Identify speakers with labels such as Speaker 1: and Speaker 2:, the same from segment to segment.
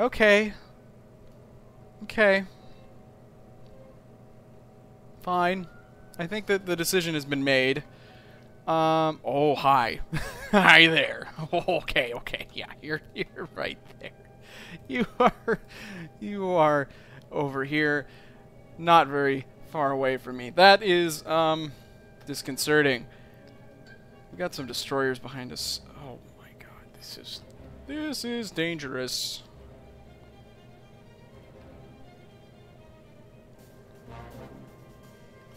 Speaker 1: Okay. Okay. Fine. I think that the decision has been made. Oh, hi. Hi there. Okay, okay. Yeah, you're right there. You are over here, not very far away from me. That is, disconcerting. We got some destroyers behind us. Oh my god, this is dangerous.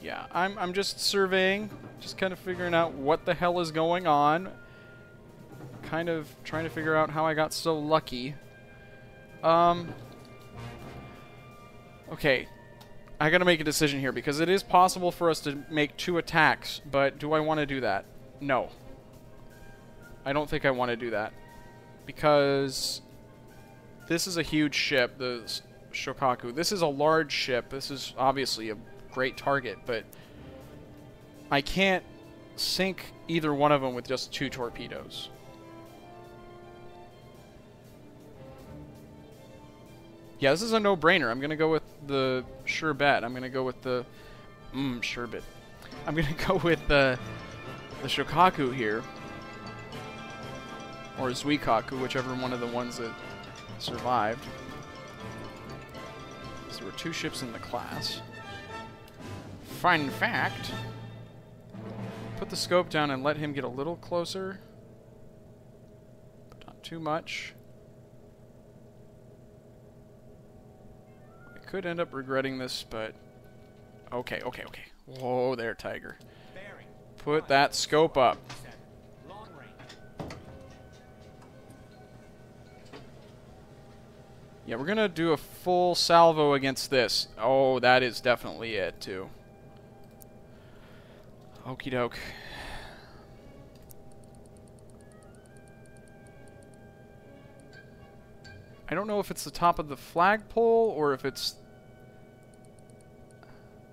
Speaker 1: Yeah, I'm just surveying, just kind of figuring out what the hell is going on. Kind of trying to figure out how I got so lucky. Okay. I gotta make a decision here, because it is possible for us to make 2 attacks, but do I want to do that? No. I don't think I want to do that. Because this is a huge ship, the Shokaku. This is a large ship. This is obviously a great target, but I can't sink either one of them with just 2 torpedoes. Yeah, this is a no-brainer. I'm going to go with the sure bet. I'm going to go with the... sure bet. I'm going to go with the Shokaku here. Or Zuikaku, whichever one of the ones that survived. So there were 2 ships in the class. Fun fact. Put the scope down and let him get a little closer. But not too much. Could end up regretting this, but okay. Whoa there, Tiger. Put that scope up. Yeah, we're gonna do a full salvo against this. Oh, that is definitely it, too. Okie doke. I don't know if it's the top of the flagpole or if it's...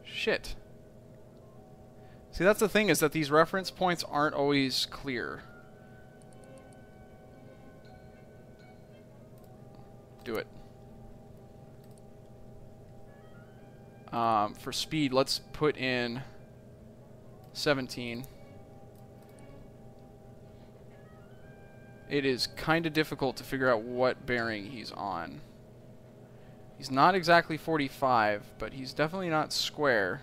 Speaker 1: Shit. See, that's the thing, is that these reference points aren't always clear. Do it. For speed, let's put in 17. It is kind of difficult to figure out what bearing he's on. He's not exactly 45, but he's definitely not square.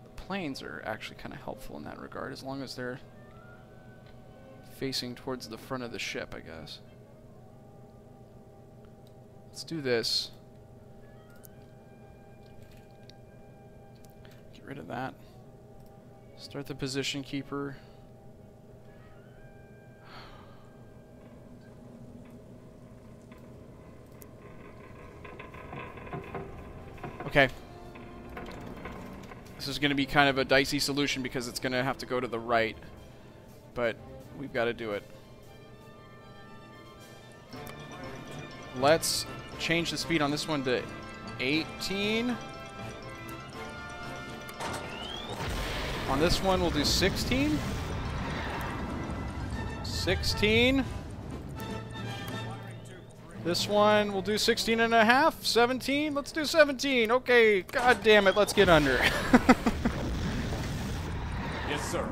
Speaker 1: The planes are actually kind of helpful in that regard, as long as they're facing towards the front of the ship, I guess. Let's do this. Get rid of that. Start the position keeper. Okay. This is going to be kind of a dicey solution because it's going to have to go to the right. But we've got to do it. Let's change the speed on this one to 18. On this one, we'll do 16. 16. This one, we'll do 16 and a half. 17. Let's do 17. Okay. God damn it. Let's get under.
Speaker 2: Yes, sir.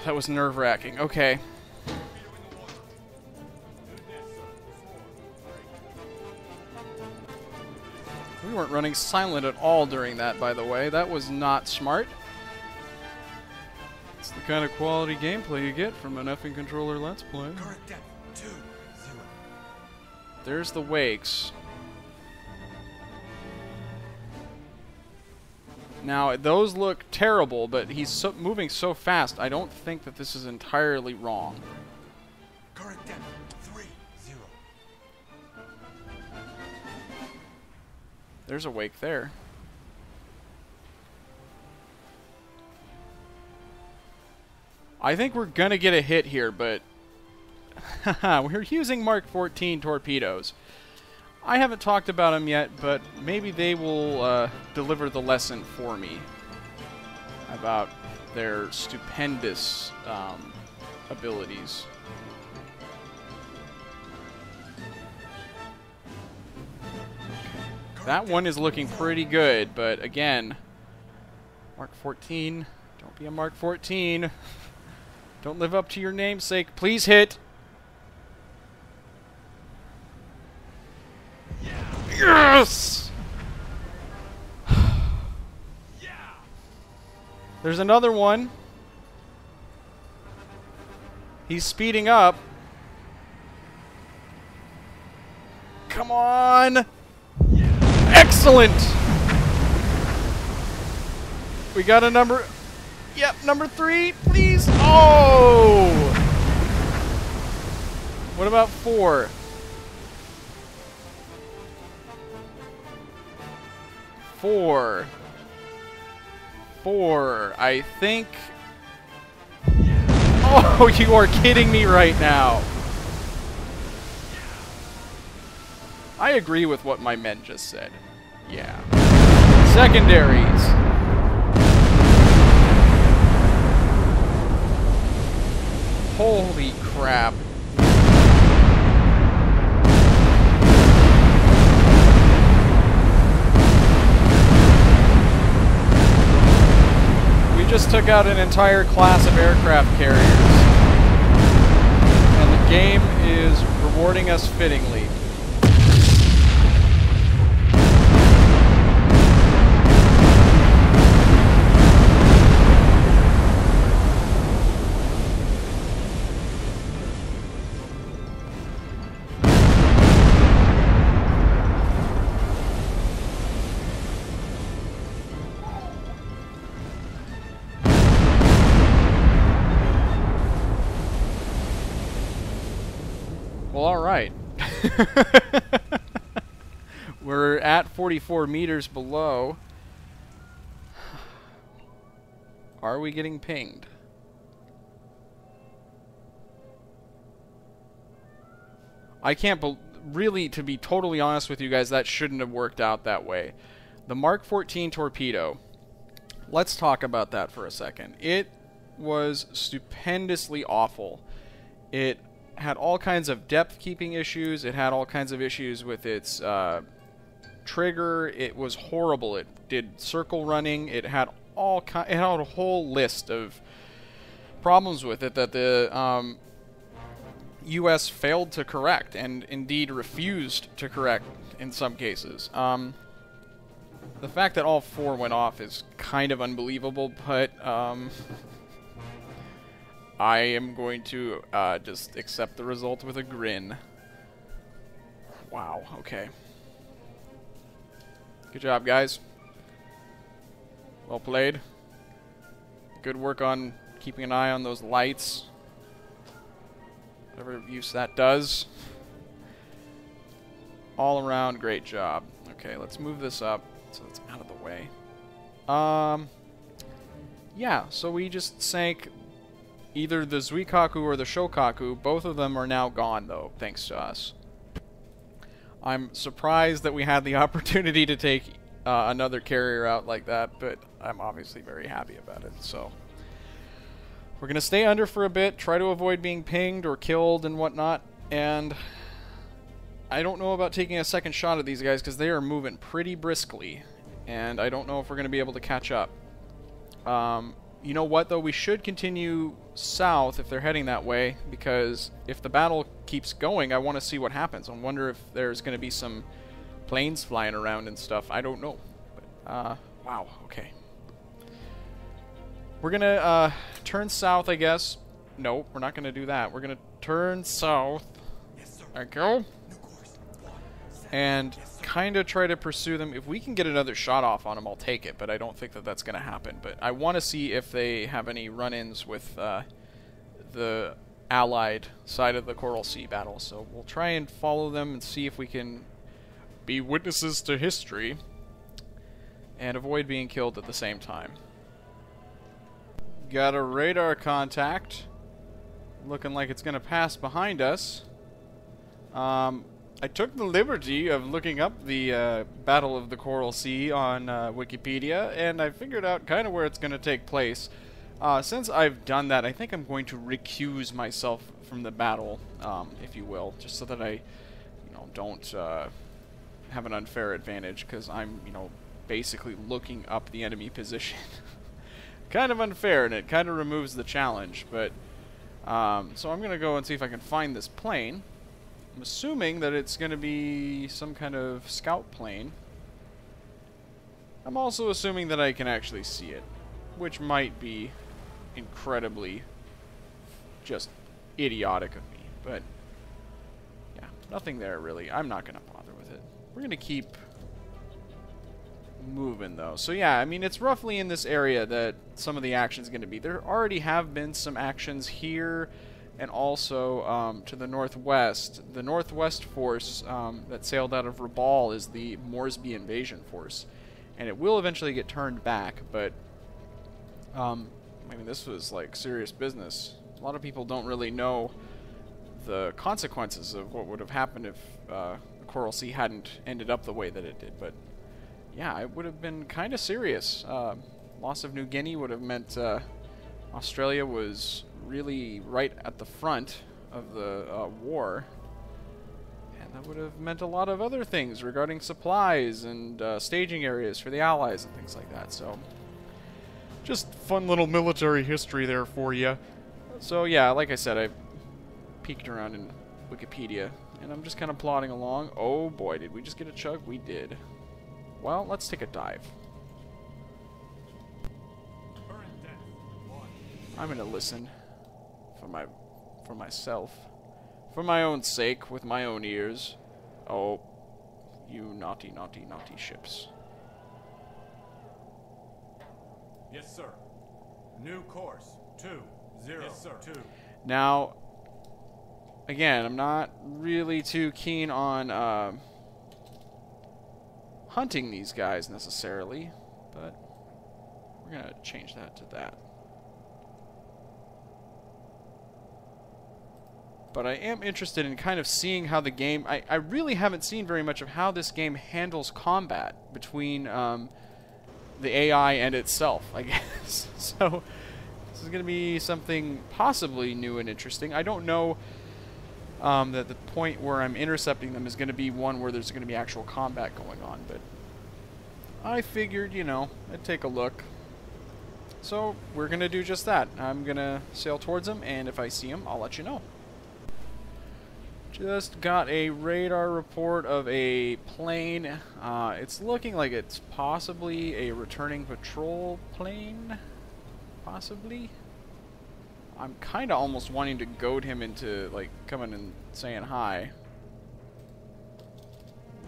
Speaker 1: That was nerve-wracking. Okay. We weren't running silent at all during that, by the way. That was not smart. It's the kind of quality gameplay you get from an effing controller Let's Play.
Speaker 2: Current depth 2-0.
Speaker 1: There's the wakes. Now, those look terrible, but he's moving so fast, I don't think that this is entirely wrong.
Speaker 2: Current depth 3-0.
Speaker 1: There's a wake there. I think we're going to get a hit here, but we're using Mark 14 torpedoes. I haven't talked about them yet, but maybe they will deliver the lesson for me about their stupendous abilities. That one is looking pretty good, but again, Mark 14. Don't be a Mark 14. Don't live up to your namesake. Please hit. Yes! There's another one. He's speeding up. Come on! Excellent! We got a number... Yep, number 3, please! Oh! What about 4? 4. 4. I think... Oh, you are kidding me right now. I agree with what my men just said. Yeah. Secondaries. Holy crap. We just took out an entire class of aircraft carriers. And the game is rewarding us fittingly. Well, alright. We're at 44 meters below. Are we getting pinged? I can't really, to be totally honest with you guys, that shouldn't have worked out that way. The Mark 14 torpedo. Let's talk about that for a second. It was stupendously awful. It had all kinds of depth keeping issues. It had all kinds of issues with its trigger. It was horrible. It did circle running. It had it had a whole list of problems with it that the U.S. failed to correct, and indeed refused to correct in some cases. The fact that all 4 went off is kind of unbelievable, but I am going to just accept the result with a grin. Wow, okay. Good job, guys. Well played. Good work on keeping an eye on those lights. Whatever use that does. All around, great job. Okay, let's move this up so it's out of the way. Yeah, so we just sank either the Zuikaku or the Shokaku. Both of them are now gone, though, thanks to us. I'm surprised that we had the opportunity to take another carrier out like that, but I'm obviously very happy about it. So we're going to stay under for a bit, try to avoid being pinged or killed and whatnot, and I don't know about taking a second shot at these guys because they are moving pretty briskly, and I don't know if we're going to be able to catch up. You know what, though? We should continue south if they're heading that way, because if the battle keeps going, I want to see what happens. I wonder if there's going to be some planes flying around and stuff. I don't know. But, wow, okay. We're going to turn south, I guess. No, we're not going to do that. We're going to turn south.
Speaker 2: Yes, sir.
Speaker 1: There we go.
Speaker 2: New course. 1,
Speaker 1: And
Speaker 2: yes, sir.
Speaker 1: kind of try to pursue them. If we can get another shot off on them, I'll take it, but I don't think that that's going to happen. But I want to see if they have any run-ins with the allied side of the Coral Sea battle. So we'll try and follow them and see if we can be witnesses to history and avoid being killed at the same time. Got a radar contact. Looking like it's going to pass behind us. I took the liberty of looking up the Battle of the Coral Sea on Wikipedia, and I figured out kind of where it's going to take place. Since I've done that, I think I'm going to recuse myself from the battle, if you will, just so that I, don't have an unfair advantage because I'm, you know, basically looking up the enemy position. Kind of unfair, and it kind of removes the challenge, but so I'm gonna go and see if I can find this plane. I'm assuming that it's gonna be some kind of scout plane. I'm also assuming that I can actually see it, which might be incredibly just idiotic of me, but yeah, nothing there really. I'm not gonna bother with it. We're gonna keep moving though. So yeah, I mean, it's roughly in this area that some of the action's going to be. There already have been some actions here, and also to the northwest. The northwest force that sailed out of Rabaul is the Moresby invasion force, and it will eventually get turned back, but I mean, this was like serious business. A lot of people don't really know the consequences of what would have happened if the Coral Sea hadn't ended up the way that it did, but yeah, it would have been kind of serious. Loss of New Guinea would have meant Australia was really right at the front of the war. And that would have meant a lot of other things regarding supplies and staging areas for the Allies and things like that. So, just fun little military history there for you. So yeah, like I said, I peeked around in Wikipedia, and I'm just kind of plodding along. Oh boy, did we just get a chug? We did. Well, let's take a dive. I'm gonna listen for myself, for my own sake, with my own ears. Oh, you naughty, naughty, naughty ships.
Speaker 2: Yes, sir. New course 20. Yes, sir. 2.
Speaker 1: Now, again, I'm not really too keen on hunting these guys necessarily, but we're gonna change that to that. But I am interested in kind of seeing how the game... I really haven't seen very much of how this game handles combat between the AI and itself, I guess. So this is going to be something possibly new and interesting. I don't know that the point where I'm intercepting them is going to be one where there's going to be actual combat going on, but I figured, you know, I'd take a look. So we're going to do just that. I'm going to sail towards them, and if I see them, I'll let you know. Just got a radar report of a plane. It's looking like it's possibly a returning patrol plane. Possibly. I'm kind of almost wanting to goad him into, like, coming and saying hi.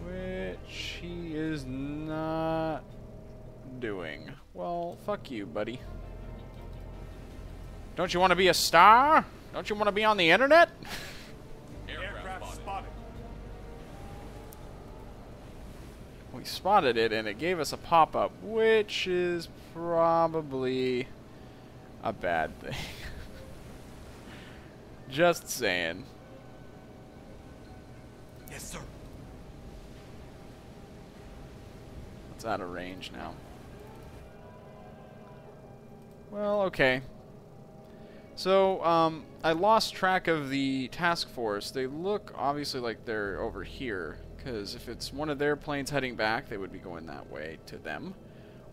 Speaker 1: Which he is not doing. Well, fuck you, buddy. Don't you want to be a star? Don't you want to be on the internet?
Speaker 2: Aircraft spotted.
Speaker 1: We spotted it, and it gave us a pop-up, which is probably a bad thing. Just saying.
Speaker 2: Yes, sir.
Speaker 1: It's out of range now. Well, okay. So, I lost track of the task force. They look obviously like they're over here, because if it's one of their planes heading back, they would be going that way to them.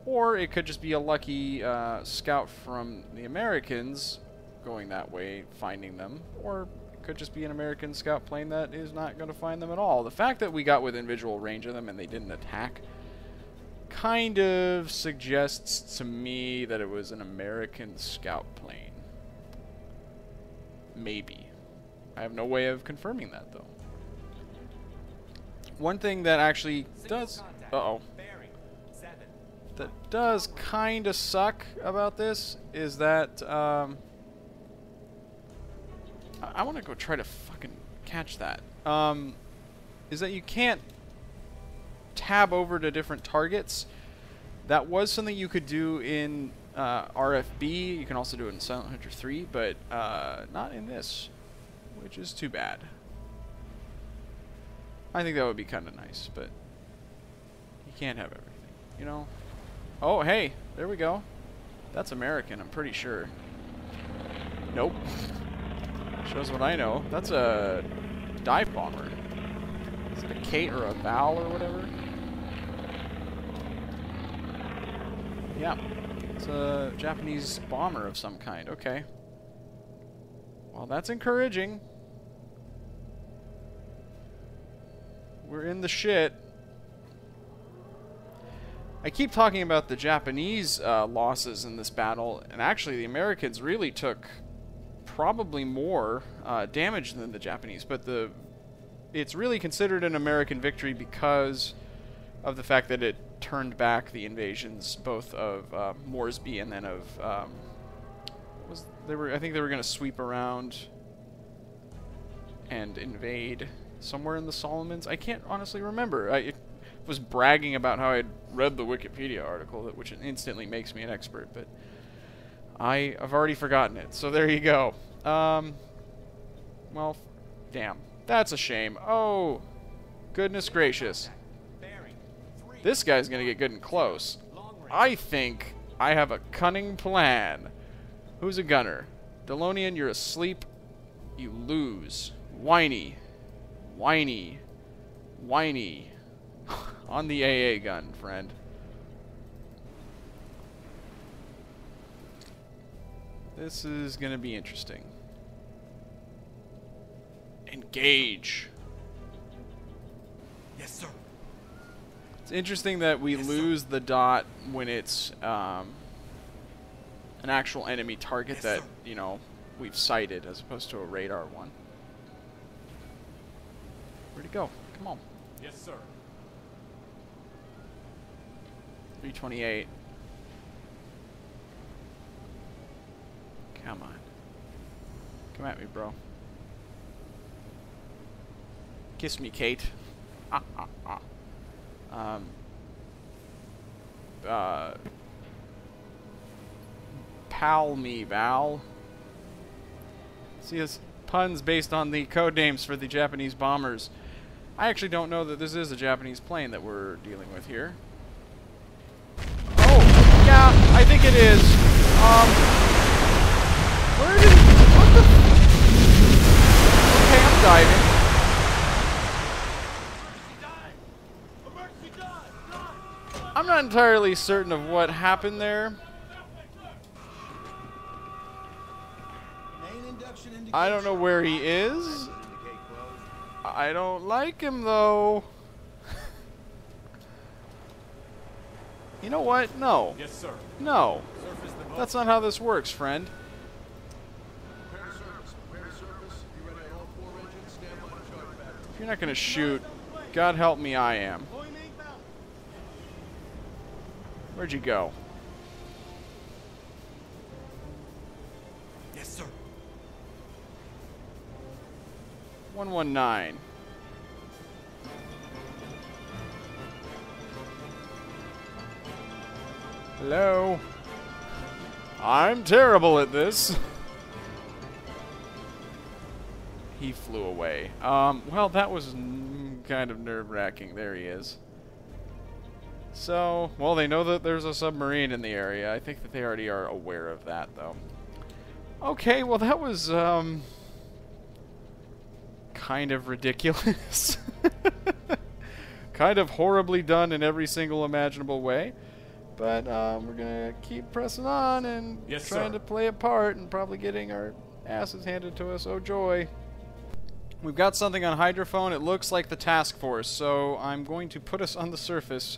Speaker 1: Or it could just be a lucky scout from the Americans going that way, finding them. Or it could just be an American scout plane that is not going to find them at all. The fact that we got within visual range of them and they didn't attack kind of suggests to me that it was an American scout plane. Maybe. I have no way of confirming that, though. One thing that actually does... Uh-oh. That does kind of suck about this is that... I want to go try to fucking catch that. Is that you can't tab over to different targets. That was something you could do in RFB. You can also do it in Silent Hunter 3, but not in this, which is too bad. I think that would be kind of nice, but you can't have everything, you know? Oh, hey, there we go. That's American, I'm pretty sure. Nope. Shows what I know. That's a dive bomber. Is it a Kate or a Val or whatever? Yeah. It's a Japanese bomber of some kind. Okay. Well, that's encouraging. We're in the shit. I keep talking about the Japanese losses in this battle, and actually the Americans really took probably more damage than the Japanese, but it's really considered an American victory because of the fact that it turned back the invasions both of Moresby and then of I think they were going to sweep around and invade somewhere in the Solomons. I can't honestly remember. I was bragging about how I'd read the Wikipedia article, which instantly makes me an expert, but I've already forgotten it. So there you go. Well, damn. That's a shame. Oh, goodness gracious. This guy's going to get good and close. I think I have a cunning plan. Who's a gunner? Delonian, you're asleep. You lose. Whiny. Whiny. Whiny. On the AA gun, friend. This is going to be interesting. Engage.
Speaker 2: Yes, sir.
Speaker 1: It's interesting that we lose the dot when it's an actual enemy target that, you know, we've sighted as opposed to a radar one. Where'd it go? Come on.
Speaker 2: Yes, sir.
Speaker 1: 328. Come on. Come at me, bro. Kiss me, Kate. Pal me, Val. See, his puns based on the code names for the Japanese bombers. I actually don't know that this is a Japanese plane that we're dealing with here. Oh, yeah, I think it is. Where did... What the... Okay, I'm diving. I'm not entirely certain of what happened there. I don't know where he is. I don't like him, though. You know what? No.
Speaker 2: Yes, sir.
Speaker 1: No. That's not how this works, friend. If you're not going to shoot, God help me, I am. Where'd you go?
Speaker 2: Yes, sir.
Speaker 1: 119. Hello? I'm terrible at this. He flew away. Well, that was kind of nerve-wracking. There he is. So, well, they know that there's a submarine in the area. I think that they already are aware of that, though. Okay, well, that was, kind of ridiculous. Kind of horribly done in every single imaginable way. But, we're gonna keep pressing on and trying to play a part and probably getting our asses handed to us. Oh, joy. We've got something on hydrophone. It looks like the task force, so I'm going to put us on the surface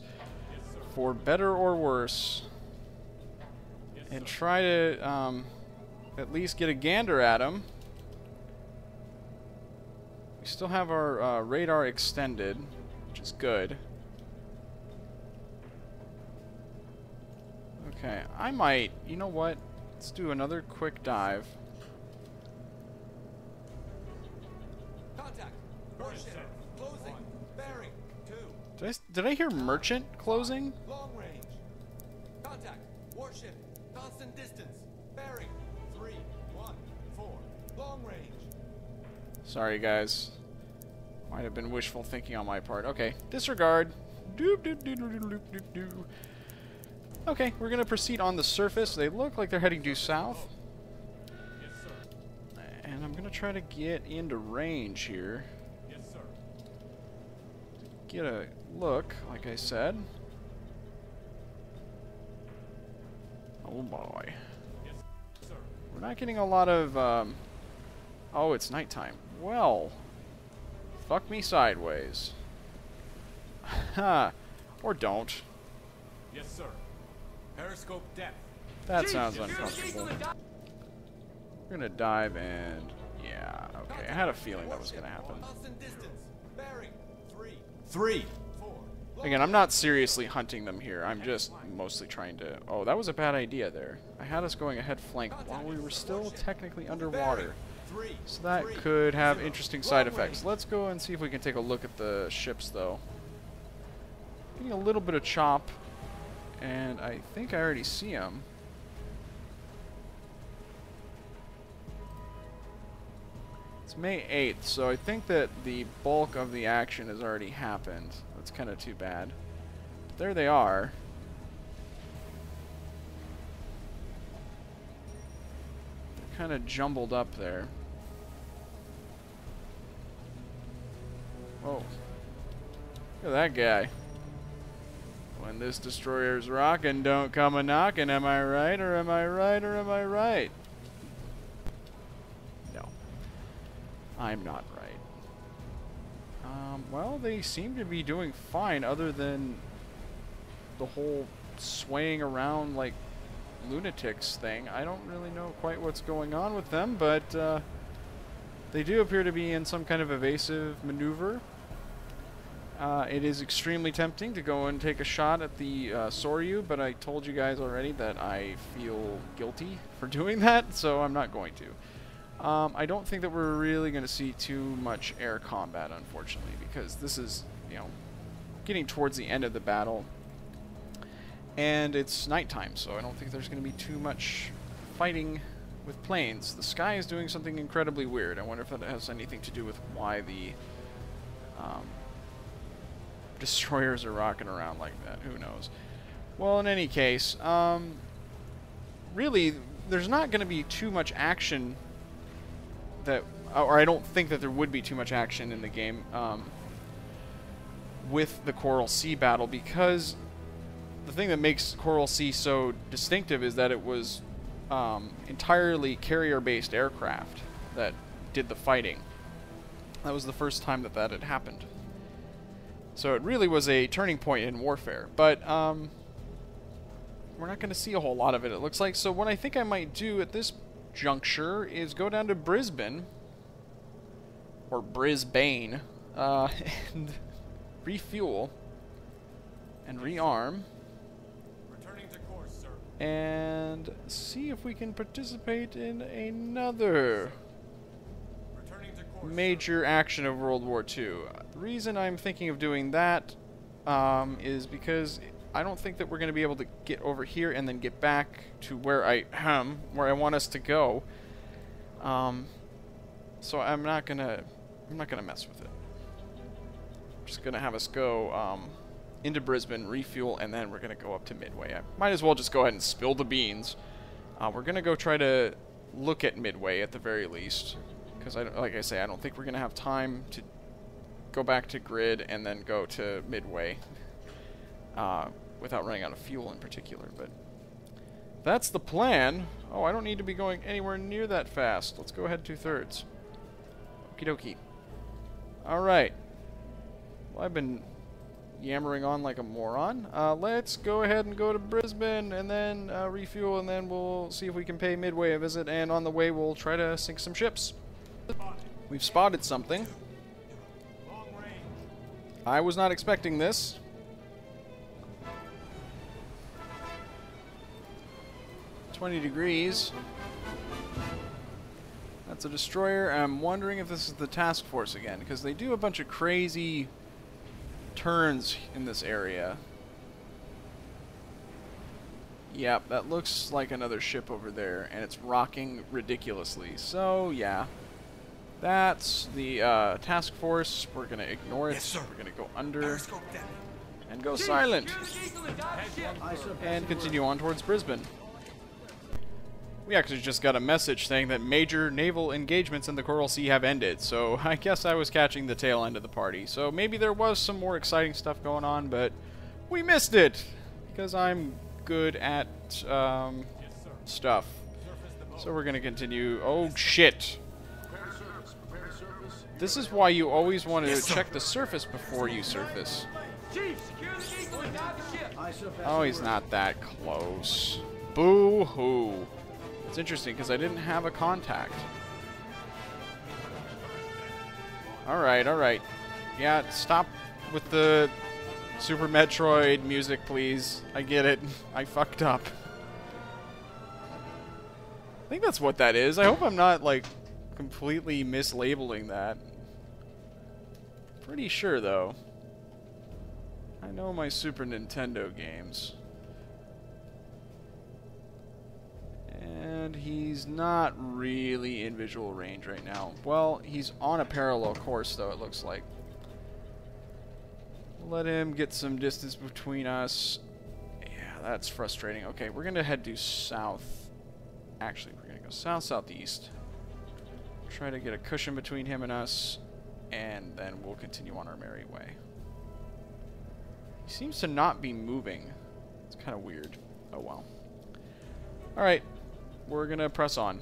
Speaker 1: for better or worse, and try to at least get a gander at him. We still have our radar extended, which is good. Okay, I might, you know what? Let's do another quick dive.
Speaker 2: Contact. Merchant. Closing. Bearing. 2.
Speaker 1: Did I hear merchant closing?
Speaker 2: Long range. Contact. Warship. Constant distance. Bearing. 3, 1, 4. Long range.
Speaker 1: Sorry, guys. Might have been wishful thinking on my part. Okay, disregard. Doop, doop, doop, doop, doop, doop, doop. Okay, we're going to proceed on the surface. They look like they're heading due south.
Speaker 2: Yes, sir.
Speaker 1: And I'm going to try to get into range here.
Speaker 2: Yes, sir.
Speaker 1: get a look, like I said. Oh boy. We're not getting a lot of, oh, it's nighttime. Well, fuck me sideways. Ha! Or don't.
Speaker 2: Yes, sir. Periscope depth.
Speaker 1: That sounds uncomfortable. We're gonna dive and... yeah, okay. I had a feeling that was gonna happen.
Speaker 2: Constant distance. Bearing. 3, 4.
Speaker 1: Again, I'm not seriously hunting them here. I'm just mostly trying to... oh, that was a bad idea there. I had us going ahead flank while we were still technically underwater. So that could have interesting side effects. Let's go and see if we can take a look at the ships, though. Getting a little bit of chop, and I think I already see them. It's May 8th, so I think that the bulk of the action has already happened. That's kind of too bad. But there they are. They're kind of jumbled up there. Oh. Look at that guy. When this destroyer's rockin', don't come a knockin'. Am I right, or am I right, or am I right? No. I'm not right. Well, they seem to be doing fine, other than the whole swaying around like lunatics thing. I don't really know quite what's going on with them, but they do appear to be in some kind of evasive maneuver. It is extremely tempting to go and take a shot at the soryu, but I told you guys already that I feel guilty for doing that, so I'm not going to. I don't think that we're really going to see too much air combat, unfortunately, because this is, you know, getting towards the end of the battle, and it's nighttime, so I don't think there's going to be too much fighting with planes. The sky is doing something incredibly weird. I wonder if that has anything to do with why the destroyers are rocking around like that. Who knows? Well, in any case, really, there's not going to be too much action that, or I don't think that there would be too much action in the game with the Coral Sea battle, because the thing that makes Coral Sea so distinctive is that it was entirely carrier-based aircraft that did the fighting. That was the first time that that had happened. So it really was a turning point in warfare, but we're not going to see a whole lot of it, it looks like. So what I think I might do at this juncture is go down to Brisbane, or Brisbane, and refuel and rearm,
Speaker 2: Returning to course, sir.
Speaker 1: and see if we can participate in another
Speaker 2: Returning to course,
Speaker 1: major action of World War II. The reason I'm thinking of doing that is because I don't think that we're going to be able to get over here and then get back to where I want us to go. So I'm not gonna mess with it. I'm just gonna have us go into Brisbane, refuel, and then we're gonna go up to Midway. I might as well just go ahead and spill the beans. We're gonna go try to look at Midway at the very least, because like I say, I don't think we're gonna have time to go back to grid and then go to Midway without running out of fuel in particular. But that's the plan. Oh, I don't need to be going anywhere near that fast. Let's go ahead 2/3. Okie dokie. Alright. Well, I've been yammering on like a moron. Let's go ahead and go to Brisbane and then refuel, and then we'll see if we can pay Midway a visit, and on the way we'll try to sink some ships. We've spotted something.
Speaker 2: Long range.
Speaker 1: I was not expecting this. $20 degrees. That's a destroyer. I'm wondering if this is the task force again, because they do a bunch of crazy turns in this area. Yep, that looks like another ship over there, and it's rocking ridiculously. So, yeah. That's the task force. We're going to ignore it.
Speaker 2: Yes, sir.
Speaker 1: We're going to go under
Speaker 2: Periscope depth.
Speaker 1: and go silent. And continue on towards Brisbane. We actually just got a message saying that major naval engagements in the Coral Sea have ended, so I guess I was catching the tail end of the party. So maybe there was some more exciting stuff going on, but we missed it! Because I'm good at, stuff. So we're gonna continue. Oh, shit! This is why you always want to check the surface before you surface. Oh, he's not that close. Boo-hoo. It's interesting, because I didn't have a contact. Alright, alright. Yeah, stop with the Super Metroid music, please. I get it. I fucked up. I think that's what that is. I hope I'm not, like, completely mislabeling that. Pretty sure, though. I know my Super Nintendo games. And he's not really in visual range right now. Well, he's on a parallel course, though, it looks like. Let him get some distance between us. Yeah, that's frustrating. Okay, we're going to head due south. Actually, we're going to go south-southeast. Try to get a cushion between him and us. And then we'll continue on our merry way. He seems to not be moving. It's kind of weird. Oh, well. Alright. We're going to press on.